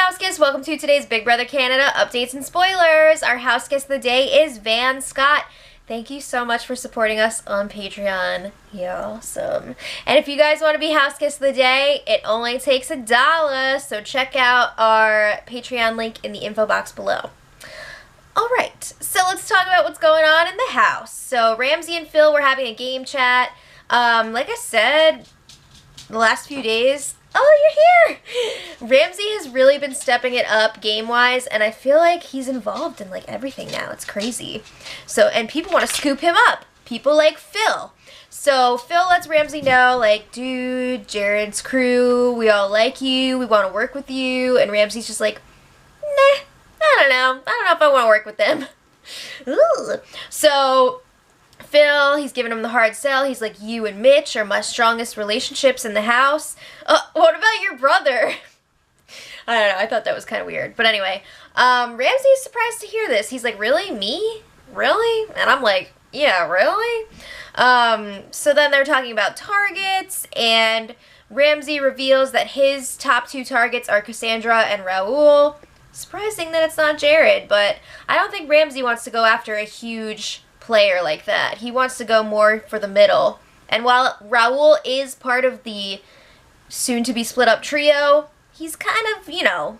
house guests, welcome to today's Big Brother Canada updates and spoilers. Our house guest of the day is Van Scott. Thank you so much for supporting us on Patreon. You're awesome. And if you guys want to be house guest of the day, it only takes $1, so check out our Patreon link in the info box below. Alright, so let's talk about what's going on in the house. So Ramsey and Phil were having a game chat. Like I said, the last few days... Oh, you're here! Ramsey has really been stepping it up game-wise, and I feel like he's involved in, like, everything now. It's crazy. So, and people want to scoop him up. People like Phil. So, Phil lets Ramsey know, like, dude, Jared's crew, we all like you, we want to work with you, and Ramsey's just like, nah, I don't know if I want to work with them. Ooh. So... Phil, he's giving him the hard sell. He's like, you and Mitch are my strongest relationships in the house. What about your brother? I don't know. I thought that was kind of weird. But anyway, Ramsey's surprised to hear this. He's like, really? Me? Really? And I'm like, yeah, really? So then they're talking about targets, and Ramsey reveals that his top 2 targets are Cassandra and Raul. Surprising that it's not Jared, but I don't think Ramsey wants to go after a huge player like that. He wants to go more for the middle. And while Raul is part of the soon-to-be split-up trio, he's kind of, you know,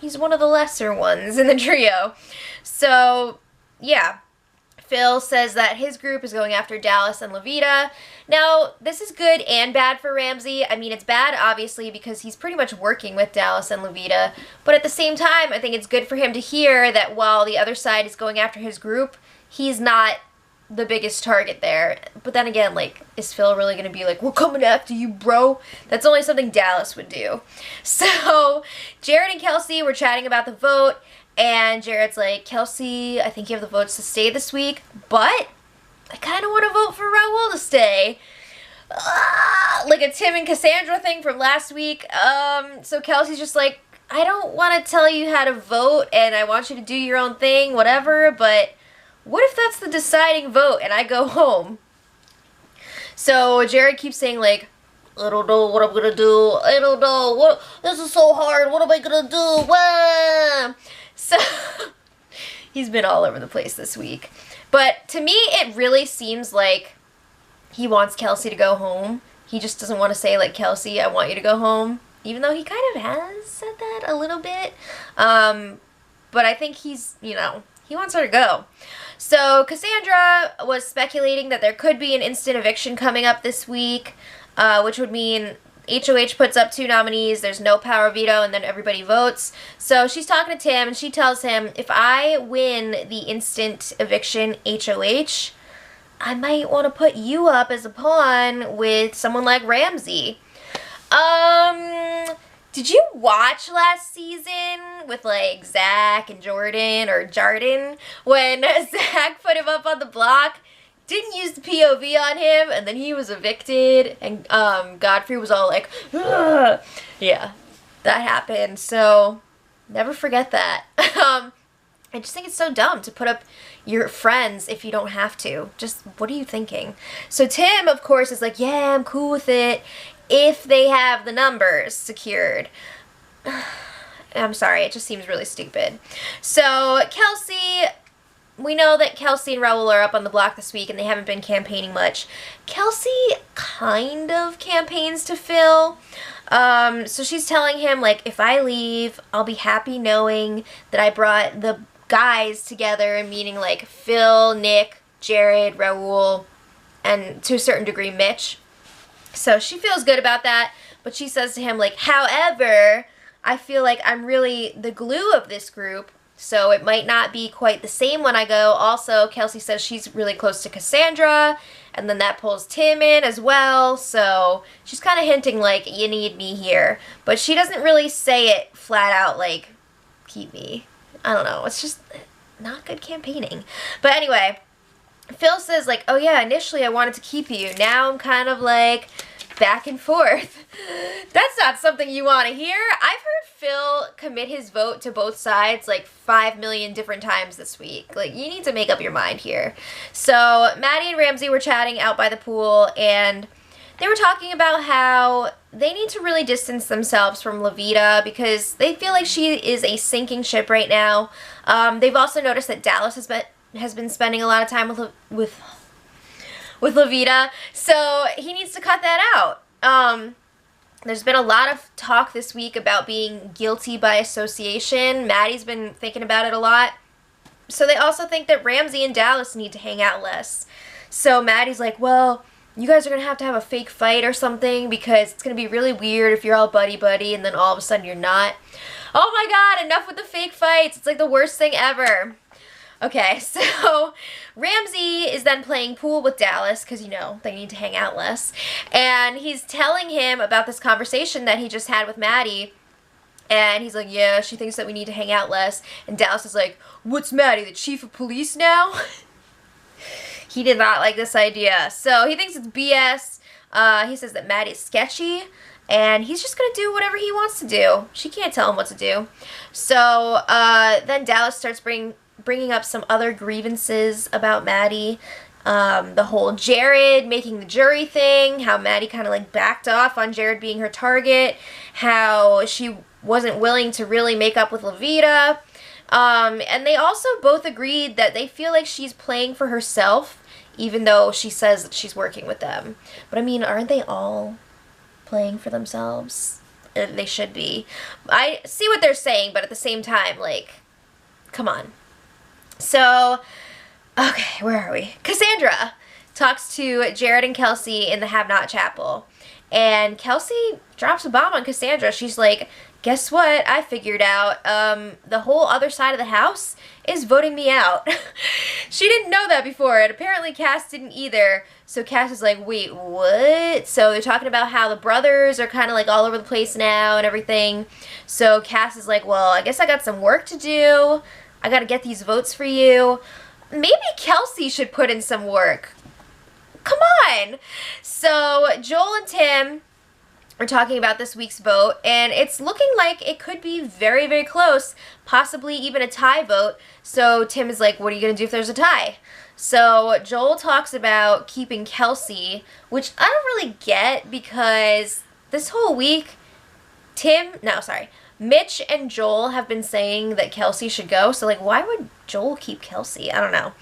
he's one of the lesser ones in the trio. So, yeah. Phil says that his group is going after Dallas and Levita. Now, this is good and bad for Ramsey. I mean, it's bad, obviously, because he's pretty much working with Dallas and Levita. But at the same time, I think it's good for him to hear that while the other side is going after his group, he's not the biggest target there. But then again, like, is Phil really going to be like, we're coming after you, bro? That's only something Dallas would do. So, Jared and Kelsey were chatting about the vote, and Jared's like, Kelsey, I think you have the votes to stay this week, but I kind of want to vote for Raul to stay. Like a Tim and Cassandra thing from last week. So Kelsey's just like, I don't want to tell you how to vote, and I want you to do your own thing, whatever, but... what if that's the deciding vote and I go home? So Jared keeps saying, like, I don't know what I'm gonna do. I don't know. What? This is so hard. What am I gonna do? Wah! So he's been all over the place this week. But to me, it really seems like he wants Kelsey to go home. He just doesn't want to say, like, Kelsey, I want you to go home. Even though he kind of has said that a little bit. But I think he's, you know, he wants her to go. So Cassandra was speculating that there could be an instant eviction coming up this week, which would mean HOH puts up 2 nominees, there's no power veto, and then everybody votes. So she's talking to Tim, and she tells him, if I win the instant eviction HOH, I might want to put you up as a pawn with someone like Ramsey. Did you watch last season with, like, Zach and Jordan, or Jardin, when Zach put him up on the block, didn't use the POV on him, and then he was evicted, and Godfrey was all like, ugh. Yeah, that happened, so never forget that. I just think it's so dumb to put up your friends if you don't have to. Just, what are you thinking? So Tim, of course, is like, yeah, I'm cool with it, if they have the numbers secured. I'm sorry, it just seems really stupid. So, Kelsey, we know that Kelsey and Raul are up on the block this week, and they haven't been campaigning much. Kelsey kind of campaigns to Phil. So she's telling him, like, if I leave, I'll be happy knowing that I brought the guys together, meaning, like, Phil, Nick, Jared, Raul, and to a certain degree, Mitch. So she feels good about that, but she says to him, like, however, I feel like I'm really the glue of this group, so it might not be quite the same when I go. Also, Kelsey says she's really close to Cassandra, and then that pulls Tim in as well, so she's kind of hinting, like, you need me here. But she doesn't really say it flat out, like, keep me. I don't know, it's just not good campaigning. But anyway... Phil says, like, oh yeah, initially I wanted to keep you. Now I'm kind of, like, back and forth. That's not something you want to hear. I've heard Phil commit his vote to both sides, like, 5 million different times this week. Like, you need to make up your mind here. So, Maddie and Ramsey were chatting out by the pool, and they were talking about how they need to really distance themselves from Levita because they feel like she is a sinking ship right now. They've also noticed that Dallas has been spending a lot of time with Levita, so he needs to cut that out. There's been a lot of talk this week about being guilty by association. Maddie's been thinking about it a lot. So they also think that Ramsey and Dallas need to hang out less. So Maddie's like, well, you guys are going to have a fake fight or something because it's going to be really weird if you're all buddy-buddy and then all of a sudden you're not. Oh my god, enough with the fake fights. It's like the worst thing ever. Okay, so Ramsey is then playing pool with Dallas because, you know, they need to hang out less. And he's telling him about this conversation that he just had with Maddie. And he's like, yeah, she thinks that we need to hang out less. And Dallas is like, what's Maddie, the chief of police now? He did not like this idea. So he thinks it's BS. He says that Maddie's sketchy. And he's just going to do whatever he wants to do. She can't tell him what to do. So then Dallas starts bringing up some other grievances about Maddie. The whole Jared making the jury thing. How Maddie kind of like backed off on Jared being her target. How she wasn't willing to really make up with Levita. And they also both agreed that they feel like she's playing for herself, even though she says that she's working with them. But I mean, aren't they all playing for themselves? They should be. I see what they're saying, but at the same time, like, come on. So, okay, where are we? Cassandra talks to Jared and Kelsey in the Have Not Chapel. And Kelsey drops a bomb on Cassandra. She's like, guess what? I figured out the whole other side of the house is voting me out. She didn't know that before, and apparently Cass didn't either. So Cass is like, wait, what? So they're talking about how the brothers are kind of like all over the place now and everything. So Cass is like, well, I guess I got some work to do. I got to get these votes for you. Maybe Kelsey should put in some work. Come on. So Joel and Tim are talking about this week's vote, and it's looking like it could be very, very close, possibly even a tie vote. So Tim is like, what are you going to do if there's a tie? So Joel talks about keeping Kelsey, which I don't really get because this whole week, Mitch and Joel have been saying that Kelsey should go. So, like, why would Joel keep Kelsey? I don't know.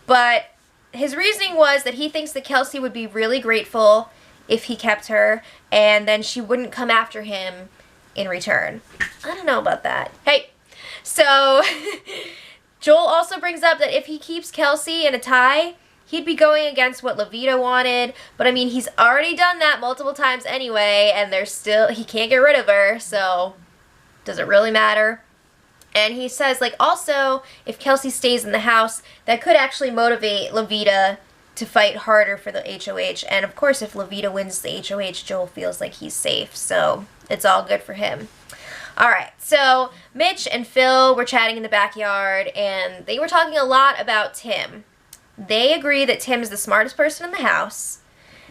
But his reasoning was that he thinks that Kelsey would be really grateful if he kept her, and then she wouldn't come after him in return. I don't know about that. Hey, so Joel also brings up that if he keeps Kelsey in a tie, he'd be going against what Levita wanted. But I mean, he's already done that multiple times anyway, and he can't get rid of her, so does it really matter? And he says, like, also, if Kelsey stays in the house, that could actually motivate Levita to fight harder for the HOH. And of course, if Levita wins the HOH, Joel feels like he's safe. So it's all good for him. All right, so Mitch and Phil were chatting in the backyard, and they were talking a lot about Tim. They agree that Tim is the smartest person in the house.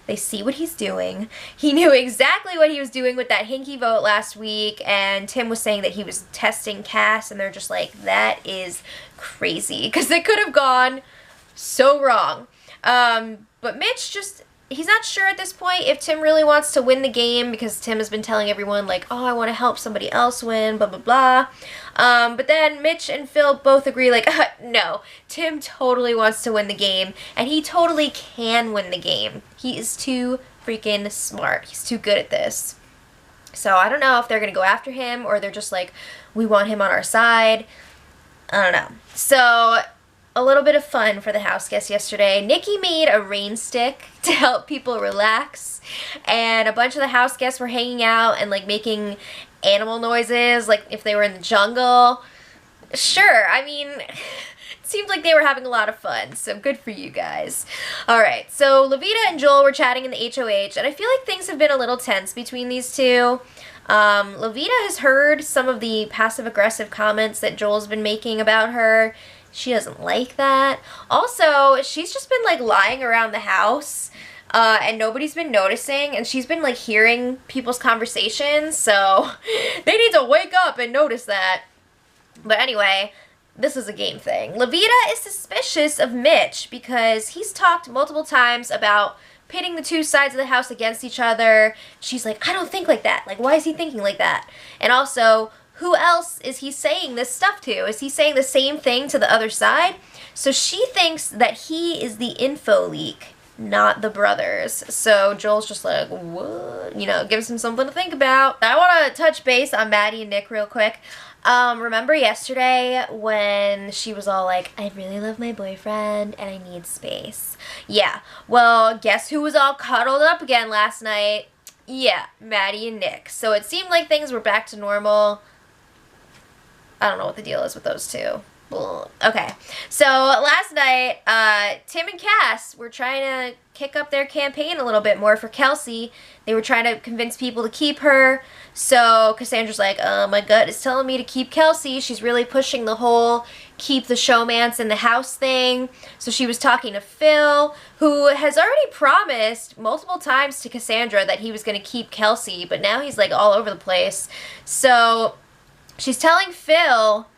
They see what he's doing. He knew exactly what he was doing with that hinky vote last week, and Tim was saying that he was testing Cass, and they're just like, that is crazy, because it could have gone so wrong. But Mitch he's not sure at this point if Tim really wants to win the game, because Tim has been telling everyone, like, oh, I want to help somebody else win, blah, blah, blah. But then Mitch and Phil both agree, like, no, Tim totally wants to win the game, and he totally can win the game. He is too freaking smart. He's too good at this. So I don't know if they're going to go after him, or they're just like, we want him on our side. I don't know. So a little bit of fun for the house guests yesterday. Nikki made a rain stick to help people relax, and a bunch of the house guests were hanging out and like making animal noises, like if they were in the jungle. Sure, I mean, it seemed like they were having a lot of fun, so good for you guys. Alright, so Levita and Joel were chatting in the HOH, and I feel like things have been a little tense between these two. Levita has heard some of the passive-aggressive comments that Joel's been making about her. She doesn't like that. Also, she's just been like lying around the house, and nobody's been noticing, and she's been like hearing people's conversations, so they need to wake up and notice that. But anyway, this is a game thing. Levita is suspicious of Mitch because he's talked multiple times about pitting the two sides of the house against each other. She's like, I don't think like that. Like, why is he thinking like that? And also, who else is he saying this stuff to? Is he saying the same thing to the other side? So she thinks that he is the info leak, not the brothers. So Joel's just like, what? You know, gives him something to think about. I want to touch base on Maddie and Nick real quick. Remember yesterday when she was all like, I really love my boyfriend and I need space? Yeah, well, guess who was all cuddled up again last night? Yeah, Maddie and Nick. So it seemed like things were back to normal. I don't know what the deal is with those two. Okay, so last night, Tim and Cass were trying to kick up their campaign a little bit more for Kelsey. They were trying to convince people to keep her. So Cassandra's like, my gut is telling me to keep Kelsey. She's really pushing the whole keep the showmance in the house thing. So she was talking to Phil, who has already promised multiple times to Cassandra that he was going to keep Kelsey, but now he's like all over the place. So she's telling Phil,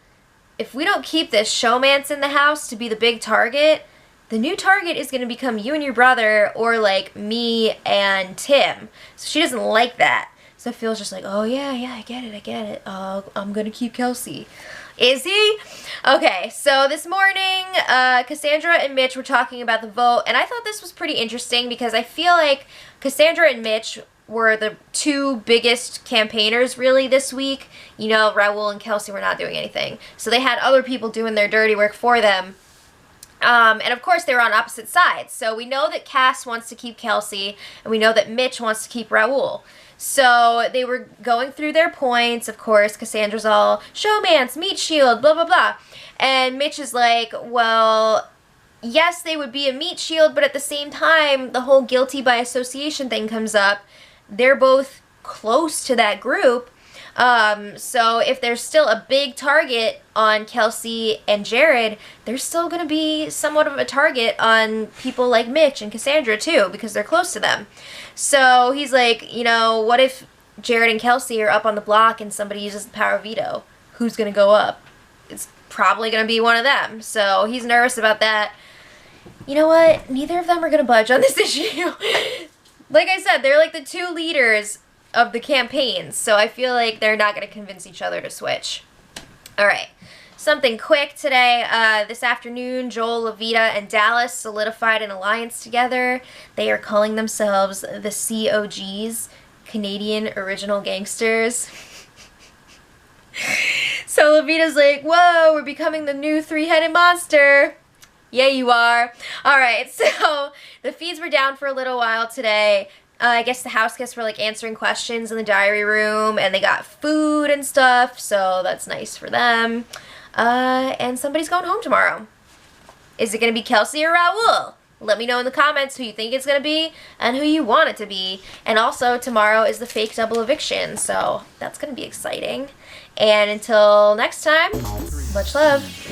if we don't keep this showmance in the house to be the big target, the new target is going to become you and your brother, or like me and Tim. So she doesn't like that. So Phil's just like, oh yeah, I get it. I'm going to keep Kelsey. Is he? Okay, so this morning, Cassandra and Mitch were talking about the vote, and I thought this was pretty interesting because I feel like Cassandra and Mitch were the two biggest campaigners really this week. You know, Raul and Kelsey were not doing anything. So they had other people doing their dirty work for them. And of course they were on opposite sides. So we know that Cass wants to keep Kelsey, and we know that Mitch wants to keep Raul. So they were going through their points. Of course, Cassandra's all, showmance, meat shield, blah, blah, blah. And Mitch is like, well, yes, they would be a meat shield, but at the same time, the whole guilty by association thing comes up. They're both close to that group. So if there's still a big target on Kelsey and Jared, there's still going to be somewhat of a target on people like Mitch and Cassandra too, because they're close to them. So he's like, you know, what if Jared and Kelsey are up on the block and somebody uses the power of veto? Who's going to go up? It's probably going to be one of them. So he's nervous about that. You know what? Neither of them are going to budge on this issue. Like I said, they're like the two leaders of the campaigns, so I feel like they're not going to convince each other to switch. All right, something quick today. This afternoon, Joel, Levita, and Dallas solidified an alliance together. They are calling themselves the COGs, Canadian Original Gangsters. So Levita's like, whoa, we're becoming the new three-headed monster. Yeah, you are. All right, so the feeds were down for a little while today. I guess the house guests were like answering questions in the diary room, and they got food and stuff, so that's nice for them. And somebody's going home tomorrow. Is it going to be Kelsey or Raul? Let me know in the comments who you think it's going to be and who you want it to be. And also, tomorrow is the fake double eviction, so that's going to be exciting. And until next time, much love.